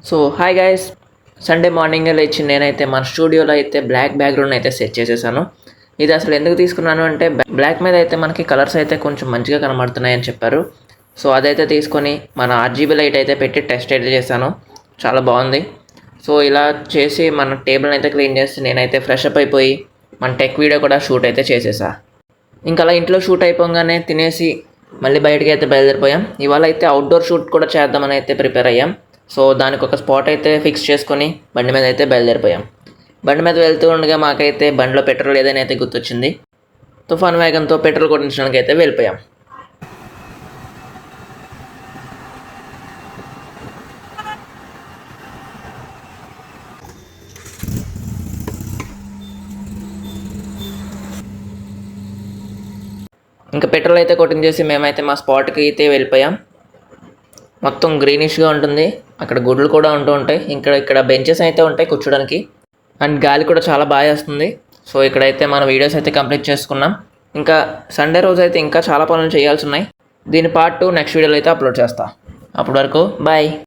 So hi guys, Sunday మార్నింగే లేచి నేనైతే మన స్టూడియోలో అయితే బ్లాక్ బ్యాక్గ్రౌండ్ అయితే సెట్ చేసేసాను. ఇది అసలు ఎందుకు తీసుకున్నాను అంటే బ్లాక్ మీద అయితే మనకి కలర్స్ అయితే కొంచెం మంచిగా కనబడుతున్నాయని చెప్పారు. సో అదైతే తీసుకొని మన RGB లైట్ అయితే పెట్టి టెస్ట్ అయితే చేశాను. చాలా బాగుంది. సో ఇలా చేసి మన టేబుల్ని అయితే క్లీన్ చేసి నేనైతే ఫ్రెష్ అప్ అయిపోయి మన టెక్ వీడియో కూడా షూట్ అయితే చేసేసా. ఇంకా అలా ఇంట్లో షూట్ అయిపోగానే తినేసి మళ్ళీ బయటకి అయితే బయలుదేరిపోయాం. ఇవాళ అయితే అవుట్డోర్ షూట్ కూడా చేద్దామని అయితే ప్రిపేర్ అయ్యాం. సో దానికి ఒక స్పాట్ అయితే ఫిక్స్ చేసుకొని బండి మీద అయితే బయలుదేరిపోయాం. బండి మీద వెళ్తూ ఉండగా మాకైతే బండిలో పెట్రోల్ లేదని అయితే గుర్తొచ్చింది. తుఫాన్ వేగంతో పెట్రోల్ కొట్టించడానికి అయితే వెళ్ళిపోయాం. ఇంకా పెట్రోల్ అయితే కొట్టించేసి మేమైతే మా స్పాట్కి అయితే వెళ్ళిపోయాం. మొత్తం గ్రీనిష్గా ఉంటుంది. అక్కడ గుడ్లు కూడా ఉంటూ ఉంటాయి. ఇక్కడ బెంచెస్ అయితే ఉంటాయి కూర్చోడానికి. అండ్ గాలి కూడా చాలా బాగా వస్తుంది. సో ఇక్కడైతే మన వీడియోస్ అయితే కంప్లీట్ చేసుకున్నాం. ఇంకా సండే రోజు అయితే ఇంకా చాలా పనులు చేయాల్సి ఉన్నాయి. దీని పార్ట్ 2 నెక్స్ట్ వీడియోలో అయితే అప్లోడ్ చేస్తా. అప్పటి వరకు బాయ్.